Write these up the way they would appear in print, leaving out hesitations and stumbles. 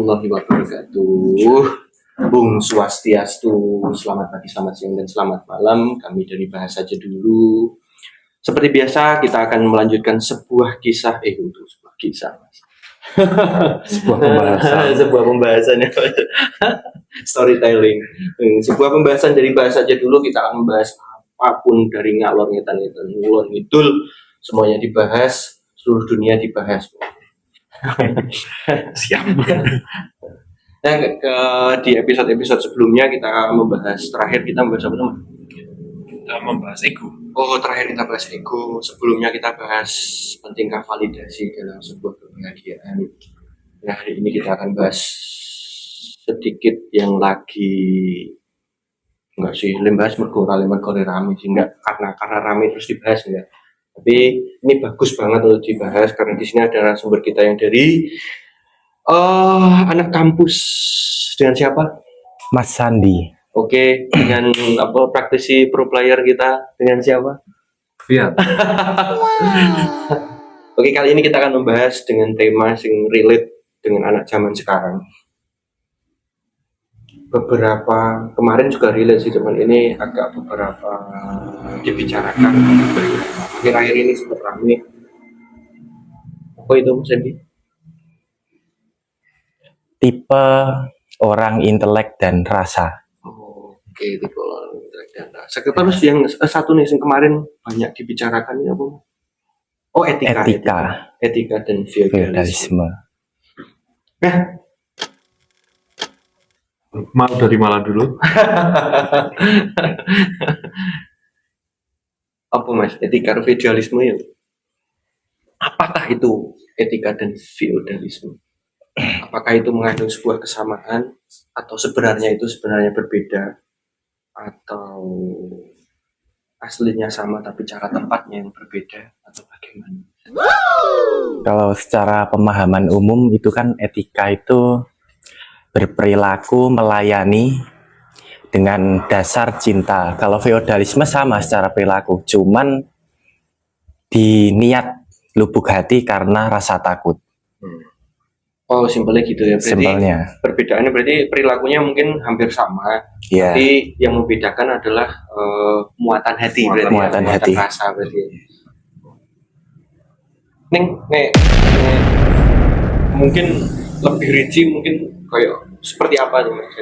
warahmatullahi wabarakatuh. Bung Swastiastu, selamat pagi, selamat siang, dan selamat malam. Kami dari Bahas Saja Dulu. Seperti biasa, kita akan melanjutkan sebuah kisah, Mas. sebuah pembahasan ya. Storytelling. Sebuah pembahasan dari Bahas Saja Dulu, kita akan membahas apapun dari ngalor ngidul, semuanya dibahas, seluruh dunia dibahas. Siap. Nah, di episode sebelumnya kita membahas apa teman? Kita membahas ego. Terakhir kita bahas ego. Sebelumnya kita bahas pentingkah validasi dalam sebuah kebahagiaan. Nah, hari ini kita akan bahas sedikit yang lagi bahas mergore rame sih, enggak karena rame terus dibahas enggak. Tapi ini bagus banget untuk dibahas karena di sini ada narasumber kita yang dari anak kampus. Dengan siapa? Mas Sandi. Oke, dengan praktisi pro player kita dengan siapa? Fiat. Oke, kali ini kita akan membahas dengan tema yang relate dengan anak zaman sekarang. Beberapa kemarin juga relate sih, teman, ini agak beberapa dibicarakan akhir-akhir ini sempat ramai. Apa itu, Mas Sandi? Tipe orang intelek dan rasa. Oke, tipe orang intelek dan rasa. Terus yang satu nih yang kemarin banyak dibicarakan ini apa? Etika dan feodalisme. Nah, mau dari mana dulu? Apa Mas, etika dan feodalisme ya? Apakah itu etika dan feodalisme? Apakah itu mengandung sebuah kesamaan atau sebenarnya berbeda, atau aslinya sama tapi cara tempatnya yang berbeda, atau bagaimana? Kalau secara pemahaman umum itu kan etika itu berperilaku melayani dengan dasar cinta. Kalau feodalisme sama secara perilaku, cuman di niat lubuk hati karena rasa takut. Simpelnya gitu ya. Simpelnya. Perbedaannya berarti perilakunya mungkin hampir sama, tapi yang membedakan adalah muatan hati, muatan rasa berarti. Mungkin lebih rinci, mungkin kayak seperti apa nih Mas,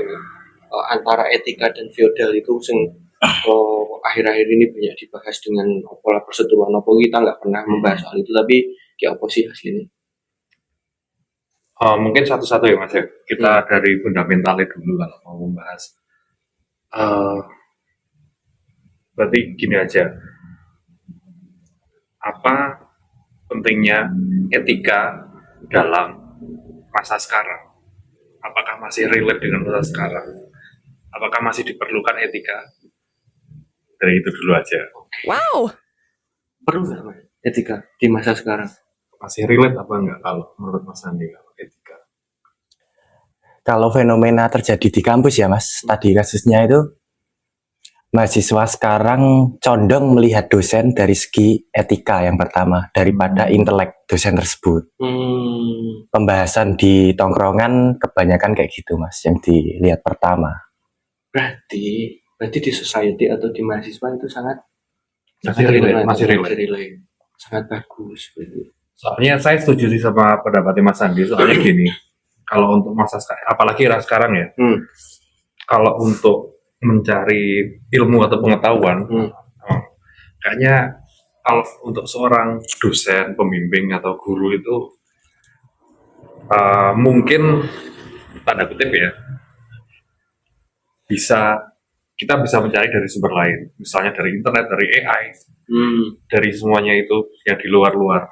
antara etika dan feodal itu akhir-akhir ini banyak dibahas dengan pola perseteruan. Kita nggak pernah membahas soal itu, tapi kayak apa sih hasilnya? Mungkin satu-satu ya Mas ya. Kita dari fundamentalnya dulu kalau mau membahas. Berarti gini aja. Apa pentingnya etika dalam masa sekarang? Apakah masih relate dengan masa sekarang? Apakah masih diperlukan etika? Dari itu dulu aja. Wow. Perlu nggak etika di masa sekarang? Masih relate apa enggak kalau menurut Mas Andi kalau etika? Kalau fenomena terjadi di kampus ya Mas, tadi kasusnya itu mahasiswa sekarang condong melihat dosen dari segi etika yang pertama daripada intelek dosen tersebut. Pembahasan di tongkrongan kebanyakan kayak gitu Mas, yang dilihat pertama. Berarti di society atau di mahasiswa itu masih relate. Sangat bagus berarti. Soalnya saya setuju sih sama pendapatnya Mas Andi, soalnya gini, kalau untuk masa apalagi sekarang ya, kalau untuk mencari ilmu atau pengetahuan, kayaknya kalau untuk seorang dosen, pembimbing atau guru itu mungkin tanda kutip ya, kita bisa mencari dari sumber lain, misalnya dari internet, dari AI, dari semuanya itu yang di luar-luar.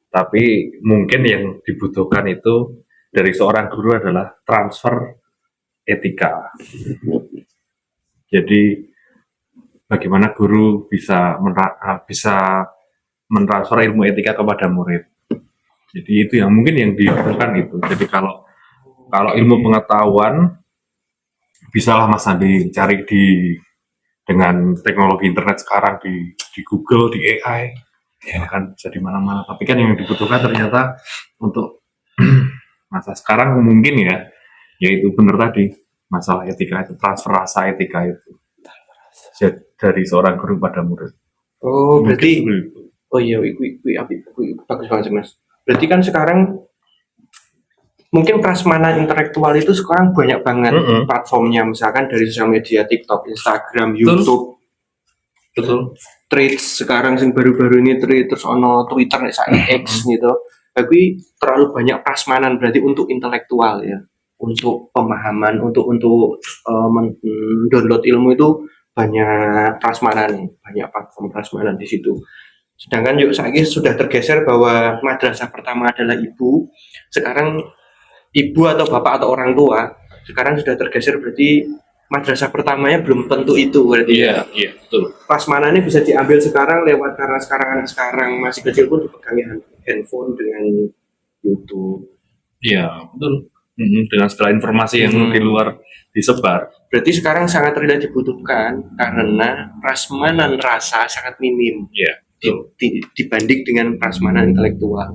Tapi mungkin yang dibutuhkan itu dari seorang guru adalah transfer etika. Jadi bagaimana guru bisa mentransfer ilmu etika kepada murid. Jadi itu yang mungkin yang dibutuhkan itu. Jadi kalau ilmu pengetahuan bisalah Mas Andi cari dengan teknologi internet sekarang di Google, di AI. Ya kan bisa di mana-mana, tapi kan yang dibutuhkan ternyata untuk masa sekarang mungkin ya, yaitu benar tadi masalah etika itu, transfer rasa etika itu dari seorang guru pada murid. Oh, berarti Mungkin itu. oh iya, bagus banget Mas. Berarti kan sekarang mungkin prasmanan intelektual itu sekarang banyak banget platformnya, misalkan dari sosial media, TikTok, Instagram, YouTube. Betul. Threads sekarang yang baru-baru ini terus ono Twitter X gitu. Tapi terlalu banyak prasmanan berarti untuk intelektual ya, untuk pemahaman, untuk download ilmu itu banyak prasmanan, banyak platform prasmanan di situ. Sedangkan yuk saat ini sudah tergeser bahwa madrasah pertama adalah ibu. Sekarang ibu atau bapak atau orang tua sekarang sudah tergeser, berarti madrasah pertamanya belum tentu itu berarti. Iya, betul. Prasmanannya bisa diambil sekarang lewat, karena sekarang anak sekarang masih kecil pun dipegang handphone dengan YouTube. Iya, betul. Dengan segala informasi yang di luar disebar. Berarti sekarang sangat tidak dibutuhkan karena prasmanan rasa sangat minim. Iya. Dibanding dengan prasmanan intelektual.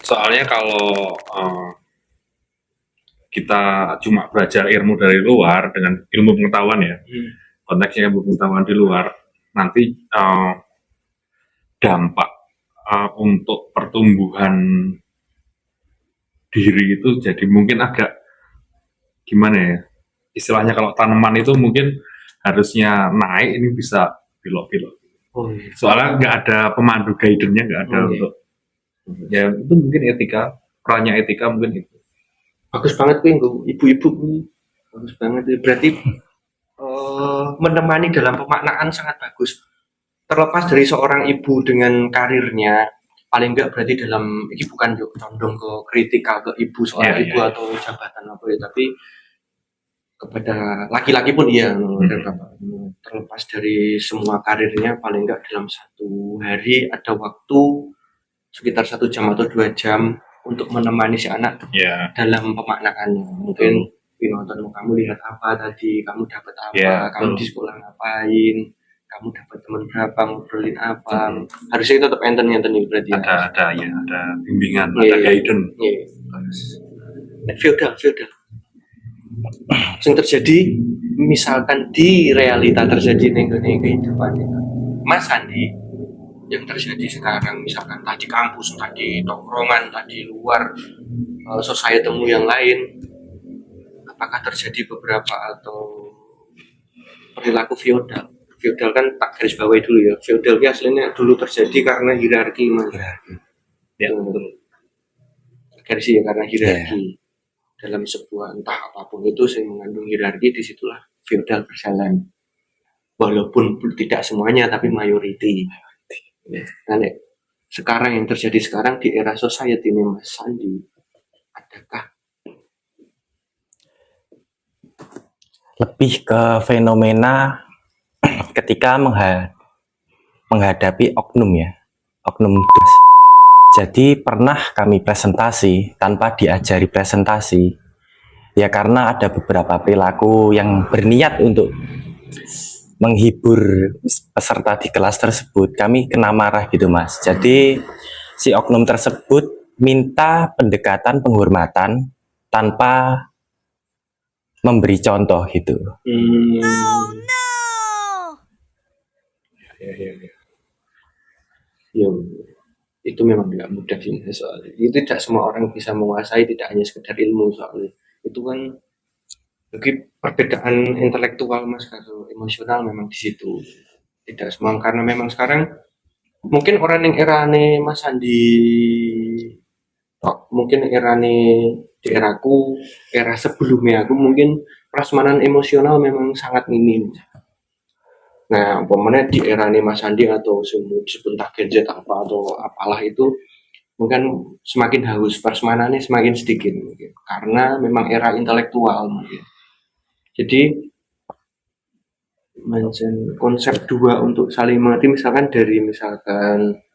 Soalnya kalau kita cuma belajar ilmu dari luar dengan ilmu pengetahuan ya, konteksnya ilmu pengetahuan di luar, nanti dampak untuk pertumbuhan diri itu jadi mungkin agak gimana ya, istilahnya kalau tanaman itu mungkin harusnya naik, ini bisa belok-belok. Soalnya nggak ada pemandu guidance-nya, nggak ada untuk ya itu mungkin etika, perannya etika mungkin itu. Bagus banget ibu-ibu, bagus banget. Berarti menemani dalam pemaknaan sangat bagus. Terlepas dari seorang ibu dengan karirnya, paling enggak berarti dalam ini bukan condong ke kritikal ke ibu, seorang ibu atau jabatan apa ya, tapi kepada laki-laki pun iya, terlepas dari semua karirnya, paling enggak dalam satu hari ada waktu sekitar 1 jam atau 2 jam untuk menemani si anak dalam pemaknaannya. Mungkin nonton kamu lihat apa tadi, kamu dapat apa, kamu di sekolah ngapain, kamu dapat teman berapa, ngobrolin apa. Harusnya itu tetap enten berarti ada bimbingan, ada guidance. Feodal yang terjadi misalkan di realita terjadi nih kehidupan itu, Mas Andi, yang terjadi sekarang misalkan tadi kampus, tadi tongkrongan, tadi luar society-mu yang lain, apakah terjadi beberapa atau perilaku feodal kan tak garis bawahi dulu ya. Feodal itu aslinya dulu terjadi karena hierarki, Mas. Ya, Garis ya, karena hierarki. Dalam sebuah entah apapun itu yang mengandung hierarki, disitulah feodal berjalan. Walaupun tidak semuanya, tapi mayoriti. Nah, sekarang yang terjadi sekarang di era society ini, Mas Sandi, adakah lebih ke fenomena ketika menghadapi oknum ya, oknum. Jadi pernah kami presentasi tanpa diajari presentasi, ya karena ada beberapa perilaku yang berniat untuk menghibur peserta di kelas tersebut, kami kena marah gitu Mas. Jadi si oknum tersebut minta pendekatan penghormatan tanpa memberi contoh gitu. Oh no. Ya, itu memang tidak mudah sih soalnya. Itu tidak semua orang bisa menguasai, tidak hanya sekedar ilmu soalnya. Itu kan bagi perbedaan intelektual Mas, kalau emosional memang di situ. Tidak semua, karena memang sekarang mungkin orang yang erane Mas Andi, mungkin erane di eraku, era sebelumnya aku mungkin prasmanan emosional memang sangat minim. Nah, umpamanya di era ini Mas Andi atau sebentar gadget apa atau apalah itu, mungkin semakin haus, prasmanannya semakin sedikit mungkin, karena memang era intelektual mungkin. Jadi konsep dua untuk saling mengerti, misalkan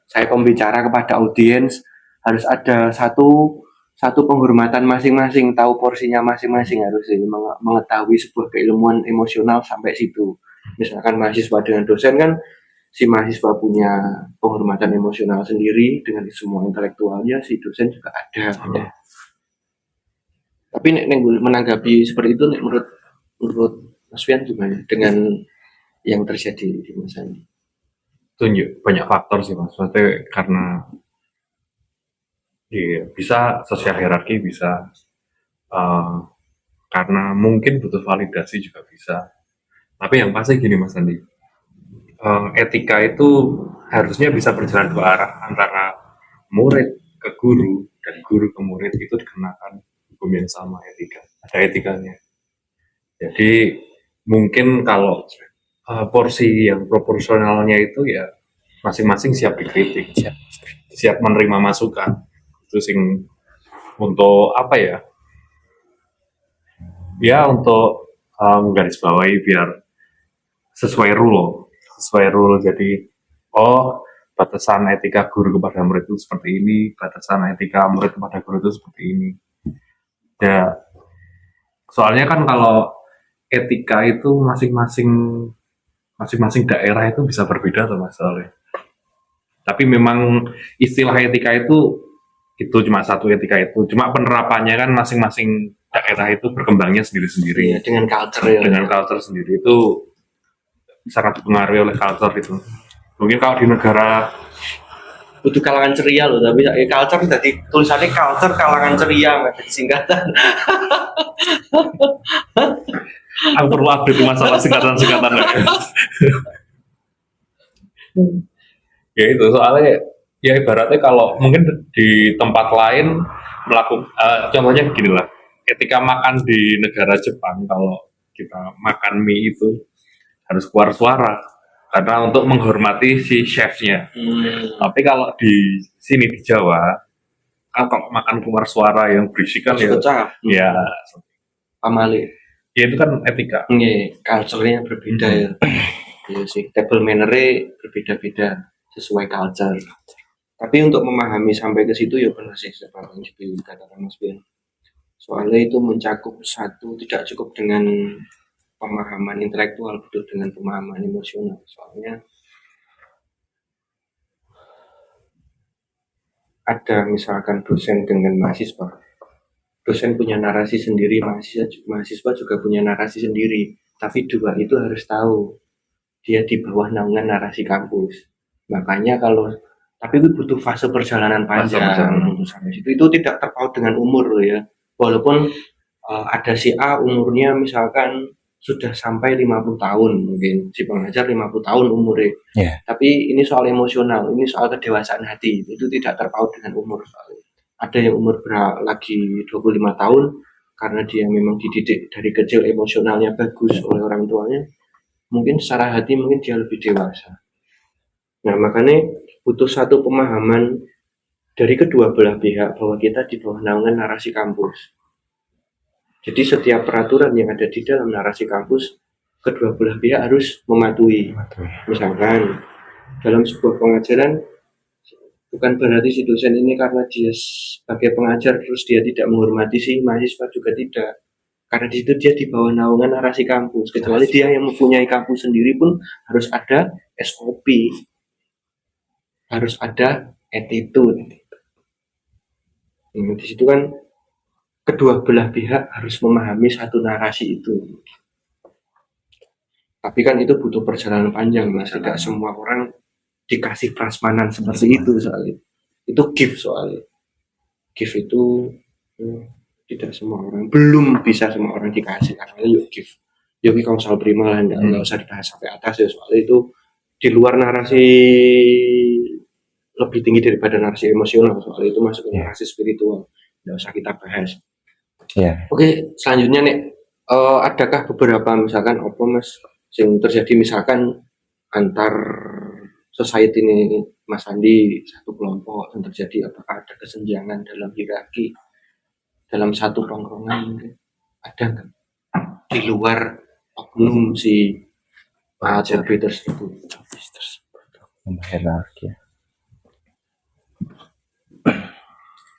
saya pembicara kepada audiens, harus ada satu penghormatan masing-masing, tahu porsinya masing-masing, harus mengetahui sebuah keilmuan emosional sampai situ. Misalkan mahasiswa dengan dosen kan si mahasiswa punya penghormatan emosional sendiri dengan semua intelektualnya, si dosen juga ada. Ya. Tapi menanggapi seperti itu, menurut Mas Fian gimana dengan yang terjadi di Mas Andi? Itu banyak faktor sih Mas. Maksudnya karena bisa sosial hierarki, bisa karena mungkin butuh validasi juga bisa. Tapi yang pasti gini Mas Andi, etika itu harusnya bisa berjalan dua arah, antara murid ke guru dan guru ke murid itu dikenakan hukum yang sama, ada etikanya. Jadi mungkin kalau porsi yang proporsionalnya itu ya masing-masing siap dikritik, siap menerima masukan. Itu sing untuk apa ya? Ya untuk garis bawahi biar sesuai rule. Jadi batasan etika guru kepada murid itu seperti ini, batasan etika murid kepada guru itu seperti ini. Ya, soalnya kan kalau etika itu masing-masing daerah itu bisa berbeda tuh Mas soalnya. Tapi memang istilah etika itu cuma satu etika itu. Cuma penerapannya kan masing-masing daerah itu berkembangnya sendiri-sendiri. Iya, dengan culture ya. Dengan culture sendiri itu sangat dipengaruhi oleh culture itu. Mungkin kalau di negara butuh kalangan ceria loh, tapi culture tadi tulisannya culture kalangan ceria, nggak ada singkatan. Aku perlu update masalah singkatan-singkatan. Ya itu soalnya ya ibaratnya kalau mungkin di tempat lain melakukan contohnya gini lah, ketika makan di negara Jepang, kalau kita makan mie itu harus keluar suara karena untuk menghormati si chefnya. Tapi kalau di sini di Jawa kalau makan keluar suara yang berisik kan ya pamali. Ya itu kan etika. Iya, culture-nya berbeda ya. Iya sih, table manner-nya berbeda-beda sesuai culture. Tapi untuk memahami sampai ke situ ya benar sih seperti yang dikatakan Mas Bian. Soalnya itu mencakup satu, tidak cukup dengan pemahaman intelektual, butuh dengan pemahaman emosional. Soalnya ada misalkan dosen dengan mahasiswa. Dosen punya narasi sendiri, mahasiswa juga punya narasi sendiri. Tapi dua itu harus tahu dia di bawah naungan narasi kampus. Makanya tapi itu butuh fase perjalanan panjang untuk sampai situ. Itu tidak terpaut dengan umur loh ya. Walaupun ada si A umurnya misalkan sudah sampai 50 tahun mungkin, si pengajar 50 tahun umurnya. Yeah. Tapi ini soal emosional, ini soal kedewasaan hati. Itu tidak terpaut dengan umur soalnya. Ada yang umur lagi 25 tahun karena dia memang dididik dari kecil emosionalnya bagus oleh orang tuanya. Mungkin secara hati mungkin dia lebih dewasa. Nah makanya butuh satu pemahaman dari kedua belah pihak bahwa kita di bawah naungan narasi kampus. Jadi setiap peraturan yang ada di dalam narasi kampus, kedua belah pihak harus mematuhi. Misalkan dalam sebuah pengajaran, bukan berarti si dosen ini karena dia sebagai pengajar terus dia tidak menghormati si mahasiswa, juga tidak. Karena di situ dia di bawah naungan narasi kampus. Kecuali dia yang mempunyai kampus sendiri pun harus ada SOP, harus ada attitude. Di situ kan kedua belah pihak harus memahami satu narasi itu. Tapi kan itu butuh perjalanan panjang, Mas. Tidak semua orang dikasih prasmanan seperti itu soalnya. Itu gift soalnya. Gift itu tidak semua orang, belum bisa semua orang dikasih karena yuk gift. Yuk kausal prima lah, nggak usah dibahas sampai atas ya, soalnya itu di luar narasi lebih tinggi daripada narasi emosional, soalnya itu masuk ke narasi spiritual, nggak usah kita bahas. Oke, selanjutnya nih, adakah beberapa misalkan apa Mas yang terjadi misalkan antar society ini Mas Andi satu kelompok yang terjadi, apakah ada kesenjangan dalam hierarki dalam satu tongkrongan mungkin ada nggak di luar oknum si ACB tersebut? Hierarki.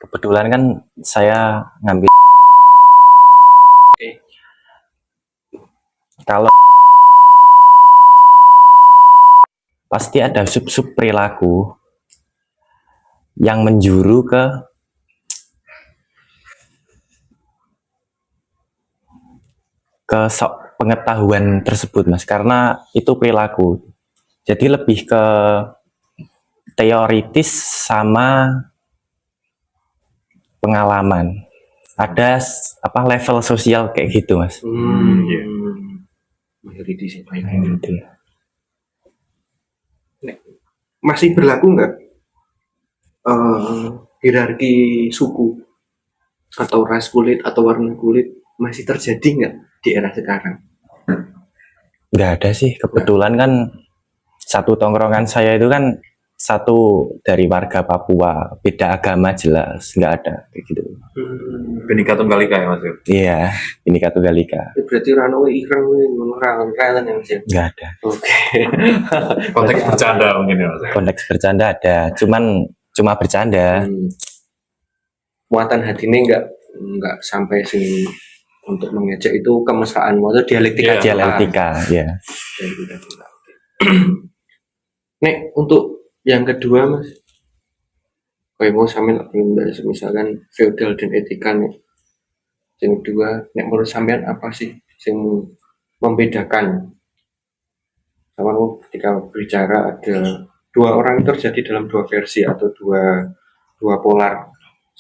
Kebetulan kan saya ngambil kalau pasti ada sub-sub perilaku yang menjuru ke pengetahuan tersebut, Mas, karena itu perilaku. Jadi lebih ke teoritis sama pengalaman. Ada level sosial kayak gitu, Mas. Iya. Mayoritas itu. Masih berlaku nggak hierarki suku atau ras kulit atau warna kulit masih terjadi nggak di era sekarang? Nggak ada sih, kebetulan kan satu tongkrongan saya itu kan satu dari warga Papua, beda agama jelas, nggak ada kayak gitu. Bhinneka Tunggal Ika ya Mas? Iya, Bhinneka Tunggal Ika. Berarti rano ireng kan ya Mas? Nggak ada. Oke. Konteks bercanda mungkin ya Mas? Konteks bercanda ada, cuma bercanda. Muatan hati ini nggak sampai sini untuk mengejek itu kemesraan, atau dialektika. Dialektika, ya. Nek untuk yang kedua Mas, kayak mau sampean misalkan feodal dan etika nih. Yang kedua, nek menurut sampean apa sih yang membedakan? Sama ketika berbicara ada dua orang terjadi dalam dua versi atau dua polar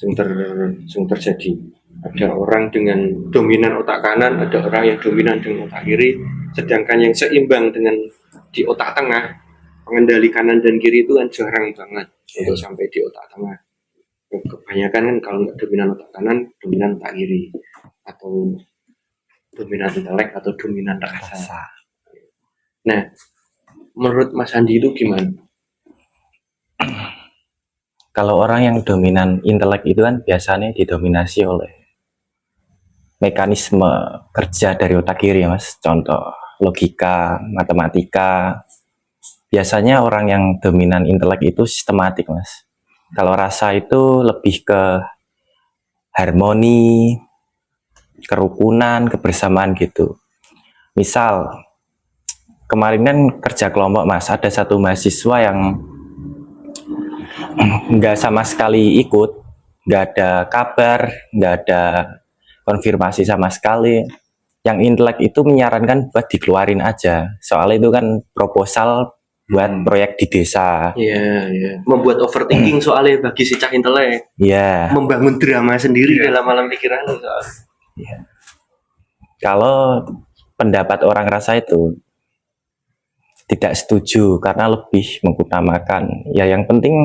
yang terjadi. Ada orang dengan dominan otak kanan, ada orang yang dominan dengan otak kiri, sedangkan yang seimbang dengan di otak tengah, pengendali kanan dan kiri itu kan jarang banget untuk sampai di otak tengah. Kebanyakan kan kalau nggak dominan otak kanan, dominan otak kiri, atau dominan intelek atau dominan rasa. Nah, menurut Mas Andi itu gimana? Kalau orang yang dominan intelek itu kan biasanya didominasi oleh mekanisme kerja dari otak kiri ya Mas. Contoh logika, matematika. Biasanya orang yang dominan intelek itu sistematik Mas. Kalau rasa itu lebih ke harmoni, kerukunan, kebersamaan gitu. Misal kemarin kan kerja kelompok Mas, ada satu mahasiswa yang nggak sama sekali ikut, nggak ada kabar, nggak ada konfirmasi sama sekali. Yang intelek itu menyarankan buat dikeluarin aja, soalnya itu kan proposal buat proyek di desa. Iya. Membuat overthinking soalnya bagi si cah intelek. Iya. Membangun drama sendiri dalam alam pikiran soal. Iya. Kalau pendapat orang rasa itu tidak setuju karena lebih mengutamakan ya yang penting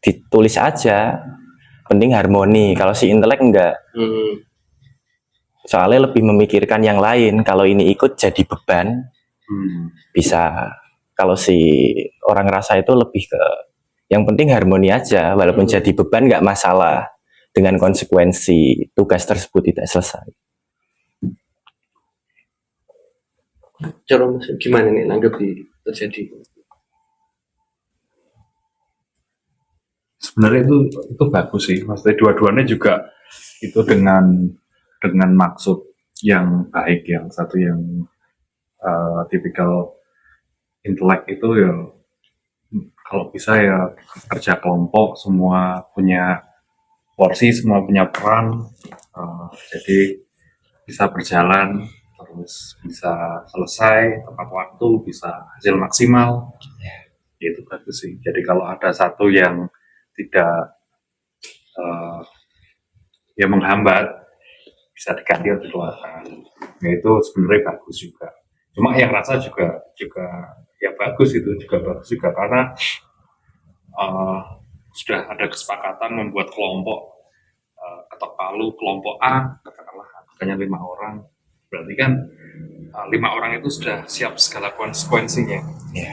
ditulis aja, penting harmoni. Kalau si intelek enggak, soalnya lebih memikirkan yang lain. Kalau ini ikut jadi beban, bisa. Kalau si orang rasa itu lebih ke yang penting harmoni aja, walaupun jadi beban nggak masalah dengan konsekuensi tugas tersebut tidak selesai. Cara gimana nih nanggapi terjadi? Sebenarnya itu bagus sih, maksudnya dua-duanya juga itu dengan maksud yang baik. Yang satu yang tipikal intelek itu ya kalau bisa ya kerja kelompok, semua punya porsi, semua punya peran, jadi bisa berjalan terus bisa selesai tepat waktu, bisa hasil maksimal. Itu bagus sih. Jadi kalau ada satu yang tidak yang menghambat, bisa diganti atau dikeluarkan. Ya itu sebenarnya bagus juga. Cuma yang rasa juga ya bagus, itu juga bagus juga karena sudah ada kesepakatan membuat kelompok ketok palu, kelompok A katakanlah hanya 5 orang, berarti kan 5 orang itu sudah siap segala konsekuensinya.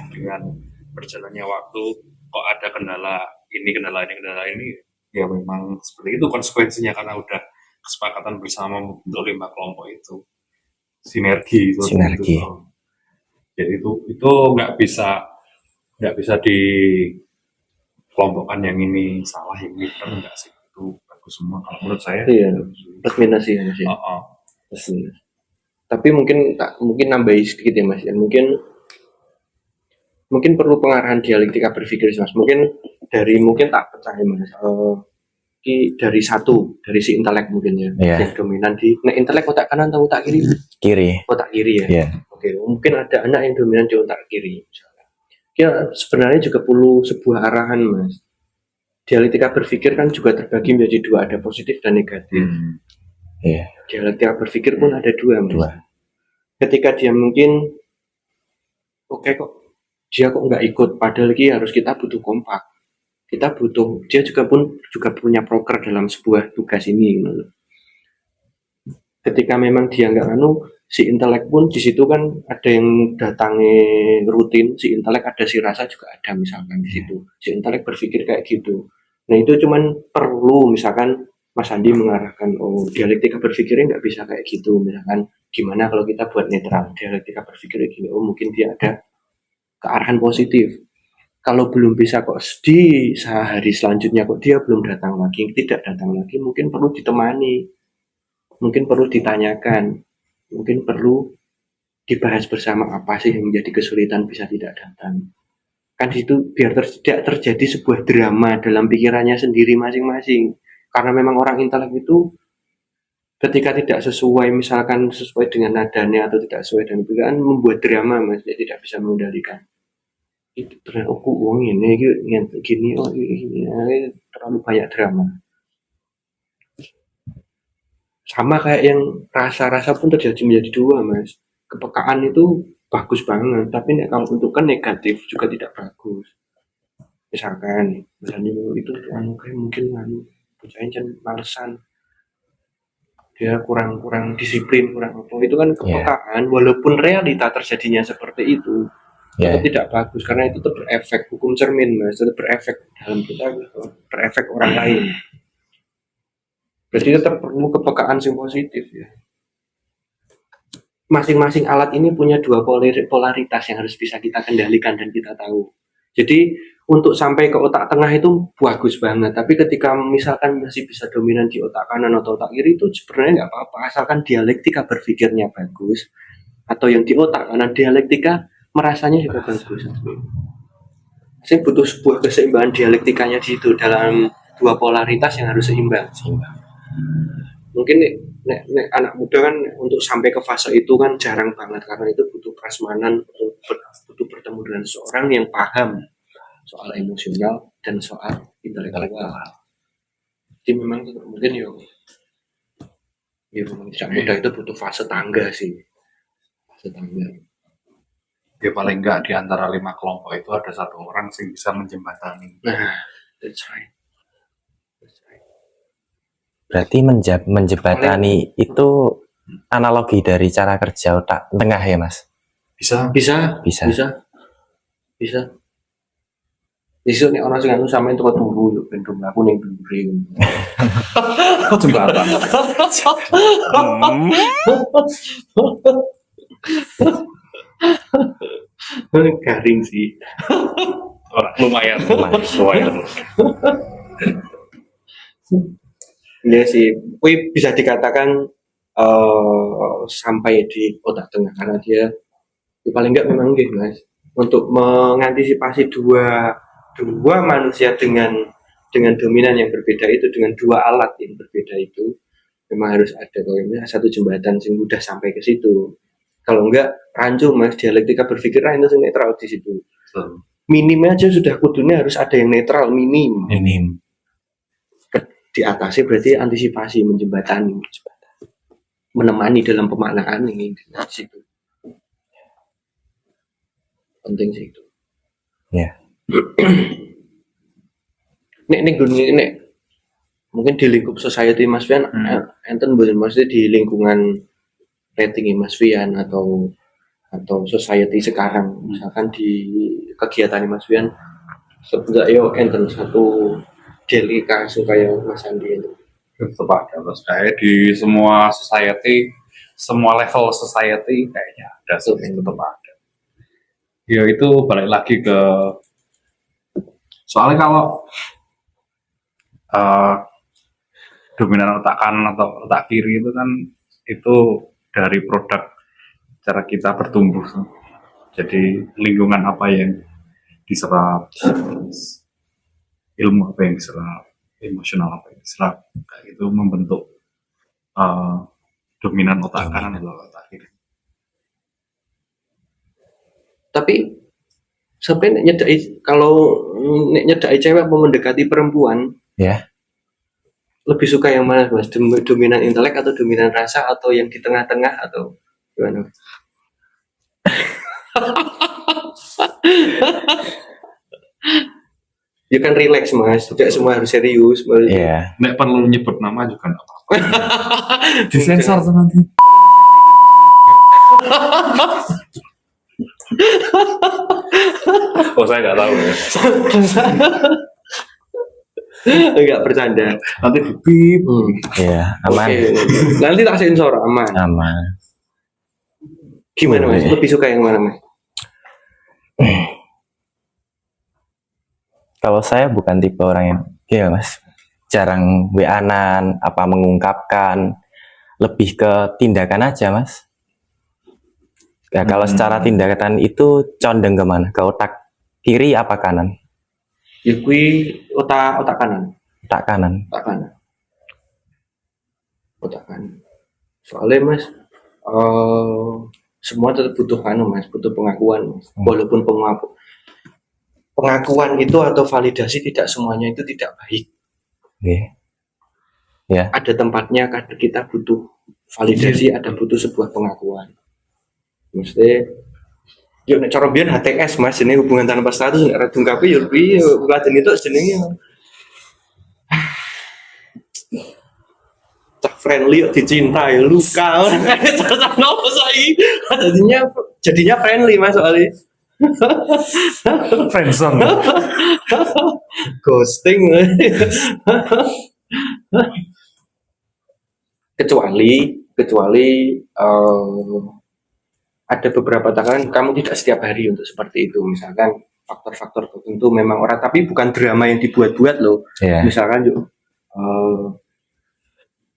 Dengan berjalannya waktu kok ada kendala ini ya memang seperti itu konsekuensinya karena udah kesepakatan bersama untuk 5 kelompok itu sinergi. Jadi itu nggak bisa dikelompokkan yang ini salah, yang ini benar, enggak sih. Itu bagus semua kalau menurut saya. Iya, plus minus ya Mas. Plus minus. Tapi mungkin nambahin sedikit ya Mas. Mungkin mungkin perlu pengarahan dialektika berpikir Mas. Mungkin tak percaya Mas. Dari si intelek mungkin ya, yang dominan di intelek otak kanan atau otak kiri? Otak kiri ya. Oke, mungkin ada anak yang dominan di otak kiri misalnya. Ya sebenarnya juga perlu sebuah arahan Mas. Dialektika berpikir kan juga terbagi menjadi dua, ada positif dan negatif. Dialektika berpikir pun ada dua Mas. Ketika dia mungkin dia kok nggak ikut, padahal harus kita butuh kompak. Kita butuh, dia juga punya proker dalam sebuah tugas ini. Ketika memang dia nggak si intelek pun di situ kan ada yang datangi rutin, si intelek ada, si rasa juga ada misalkan di situ. Si intelek berpikir kayak gitu. Nah itu cuman perlu misalkan Mas Andi mengarahkan, dialektika berpikirnya nggak bisa kayak gitu. Misalkan gimana kalau kita buat netral, dialektika berpikirnya gini, mungkin dia ada kearahan positif. Kalau belum bisa kok di sehari selanjutnya kok dia belum tidak datang lagi, mungkin perlu ditemani, mungkin perlu ditanyakan, mungkin perlu dibahas bersama apa sih yang menjadi kesulitan bisa tidak datang. Kan itu biar tidak terjadi sebuah drama dalam pikirannya sendiri masing-masing. Karena memang orang intelek itu ketika tidak sesuai, misalkan sesuai dengan nadanya atau tidak sesuai dengan pikiran, membuat drama Mas, dia tidak bisa mengendalikan. Itu ternyata uang ini gini terlalu banyak drama. Sama kayak yang rasa pun terjadi menjadi dua Mas. Kepekaan itu bagus banget, tapi kalau untuk kan negatif juga tidak bagus. Misalnya itu mungkin bocahnya malesan, dia kurang disiplin, kurang apa, itu kan kepekaan. Walaupun realita terjadinya seperti itu, itu tidak bagus karena itu berefek, hukum cermin Mas, itu berefek dalam kita, berefek orang lain. Berarti tetap perlu kepekaan yang positif ya. Masing-masing alat ini punya dua polaritas yang harus bisa kita kendalikan dan kita tahu. Jadi untuk sampai ke otak tengah itu bagus banget, tapi ketika misalkan masih bisa dominan di otak kanan atau otak kiri itu sebenarnya nggak apa-apa, asalkan dialektika berpikirnya bagus, atau yang di otak kanan dialektika merasanya juga bagus. Saya butuh sebuah keseimbangan dialektikanya di situ dalam dua polaritas yang harus seimbang. Mungkin anak muda kan untuk sampai ke fase itu kan jarang banget, karena itu butuh prasmanan, butuh bertemu dengan seorang yang paham soal emosional dan soal intelektual. Jadi memang mungkin memang tidak mudah, itu butuh fase tangga sih, fase tangga. Ya paling enggak di antara 5 kelompok itu ada satu orang yang bisa menjembatani. Nah, that's right. Berarti menjembatani itu analogi dari cara kerja otak tengah ya Mas? Bisa. Isu nih orang sing sama itu tunggu bentuk aku ning duri. Jembatan. Garing sih. Lumayan. Iya sih, bisa dikatakan sampai di otak tengah karena dia paling enggak memang gitu Mas, untuk mengantisipasi dua manusia dengan dominan yang berbeda itu, dengan dua alat yang berbeda itu, memang harus ada satu jembatan yang mudah sampai ke situ. Kalau enggak rancu Mas, dialektika berpikir itu netral di situ. Minim aja sudah kudunya harus ada yang netral, minim. Diatasi berarti antisipasi, menjembatani, menemani dalam pemaknaan ini di situ. Penting sih itu. Ya. Nek mungkin di lingkup society Mas Fian, enten mboten maksudnya di lingkungan rating Mas Fian atau society sekarang, misalkan di kegiatan Mas Fian sebenarnya enten satu delika supaya Mas Andi itu tetap ada Mas, kayak di semua society, semua level society kayaknya ada sih, tetap ada. Ya itu balik lagi ke soalnya kalau dominan otak kanan atau otak kiri itu kan itu dari produk cara kita bertumbuh. Jadi lingkungan apa yang diserap, ilmu apa yang diserap, emosional apa yang diserap, kayak gitu membentuk dominan otak kanan atau otak kiri. Tapi sampai kalau nyedai cewek mau mendekati perempuan, Ya. lebih suka yang mana Mas? Dominan intelek atau dominan rasa atau yang di tengah-tengah atau gimana? Ya kan relax Mas, tidak semua harus serius. Iya. Nggak perlu nyebut nama juga nggak apa-apa. Disensor tuh nanti. Oh saya nggak tahu ya. Enggak bercanda. Nanti dipip. Iya, aman. Oke. Nanti tak sensor aman. Aman. Gimana Mas? Lebih suka yang mana Mas? Kalau saya bukan tipe orang yang iya Mas, jarang WA-an, apa mengungkapkan, lebih ke tindakan aja Mas. Ya, kalau secara tindakan itu condong kemana? Ke otak kiri apa kanan? Ya kui otak kanan. Otak kanan. Otak kanan. Otak kanan. Soalnya Mas, semua tetap butuh Mas, butuh pengakuan Mas. Walaupun pengakuan itu atau validasi tidak semuanya itu tidak baik. Okay. Ya. Ada tempatnya kadang kita butuh validasi, ada butuh sebuah pengakuan. Mesti yo nek cara biyen HTS Mas, ini hubungan tanpa status nek redung kabeh yo piye lajeng itu jenenge. Tak friendly yo dicinta yo luka. Terus nopo saiki? Jadinya friendly Mas soalnya. Friendzone. Ghosting. kecuali ada beberapa takaran kamu tidak setiap hari untuk seperti itu, misalkan faktor-faktor tertentu memang orang, tapi bukan drama yang dibuat-buat loh. Yeah. Misalkan yuk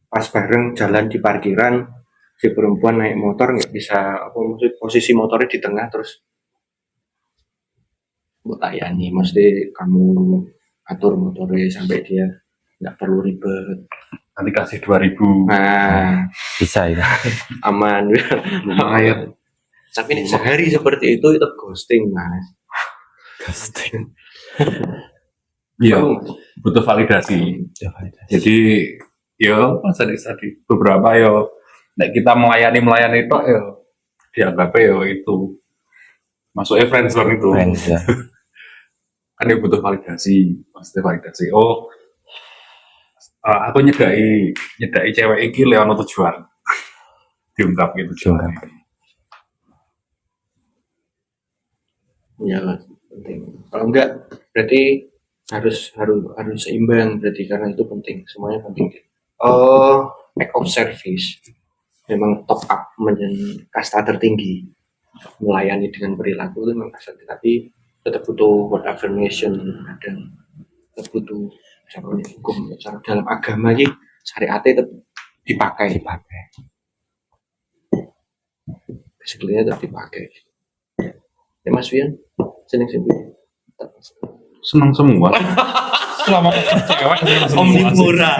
pas bareng jalan di parkiran, si perempuan naik motor nggak bisa posisi motornya di tengah, terus layani, mesti kamu atur motornya sampai dia nggak perlu ribet. Nanti kasih 2.000. Nah, bisa ya. Aman. Lumayan. Tapi nih sehari seperti itu ghosting Mas. Ghosting. Iya, butuh validasi. Jadi, yo tadi beberapa yo, nek kita melayani itu yo dianggapnya yo itu masuknya friendzone itu. Kan dia butuh validasi, pasti validasi. Oh, aku nyedai cewek iki lewat tujuan. Diungkap gitu juga. Ya, penting. Kalau enggak berarti harus seimbang, berarti karena itu penting, semuanya penting. Act of service memang top up kasta tertinggi, melayani dengan perilaku itu memang kasta, tapi tetap butuh word affirmation, dan tetap butuh misalnya hukum, misalnya dalam agama sih syariatnya tetap dipakai. Basically tetap dipakai. Ya Mas Wian, seneng semua. Selama cewek omnivora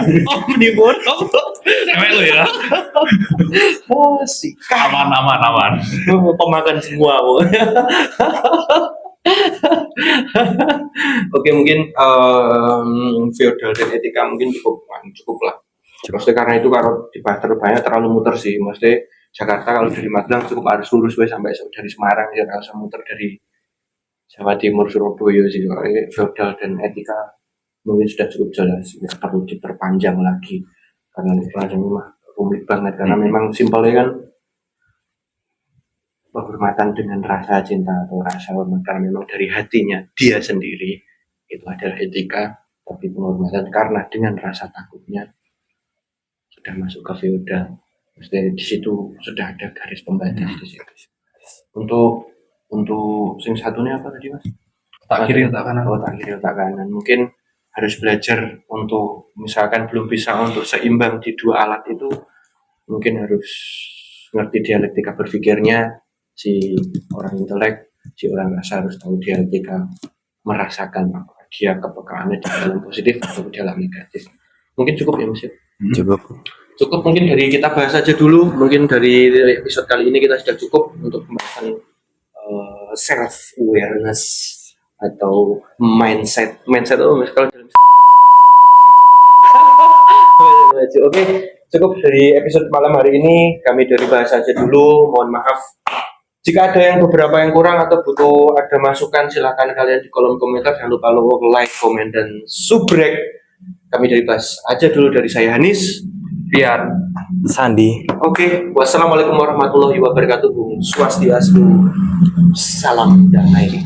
cewek lo ya. Oh sih aman. Pemakan semua. Oke, mungkin feodal dan etika mungkin cukup lah. Maksudnya karena itu kalau dibahas terlalu banyak terlalu muter sih. Maksudnya Jakarta kalau dari Magelang cukup harus lurus sampai dari Semarang, ya harus muter dari Jawa Timur, Surabaya sih. Soalnya feodal dan etika mungkin sudah cukup jelas, nggak perlu diperpanjang lagi karena itu memang rumit banget, karena memang simpelnya kan penghormatan dengan rasa cinta atau rasa hormat karena memang dari hatinya dia sendiri, itu adalah etika. Tapi penghormatan karena dengan rasa takutnya sudah masuk ke feodal. Maksudnya di situ sudah ada garis pembatas di situ. Untuk sing satunya apa tadi Mas? Tak kiri tak kanan. Oh, tak kiri tak kanan. Mungkin harus belajar untuk, misalkan belum bisa untuk seimbang di dua alat itu, mungkin harus ngerti dialektika berpikirnya si orang intelek, si orang rasa harus tahu dialektika merasakan apakah dia kepekaannya di dalam positif atau di dalam negatif. Mungkin cukup ya Mas ya? Cukup. Cukup mungkin dari kita bahas aja dulu. Mungkin dari episode kali ini kita sudah cukup untuk pembahasan self awareness atau mindset Mas kalau dalam Oke, cukup dari episode malam hari ini. Kami dari bahas aja dulu. Mohon maaf jika ada yang beberapa yang kurang atau butuh ada masukan, silakan kalian di kolom komentar. Jangan lupa like, komen, dan subrek. Kami dari bahas aja dulu dari saya Hanis, Biar Sandi. Oke, wassalamualaikum warahmatullahi wabarakatuh. Swastiastu, salam damai.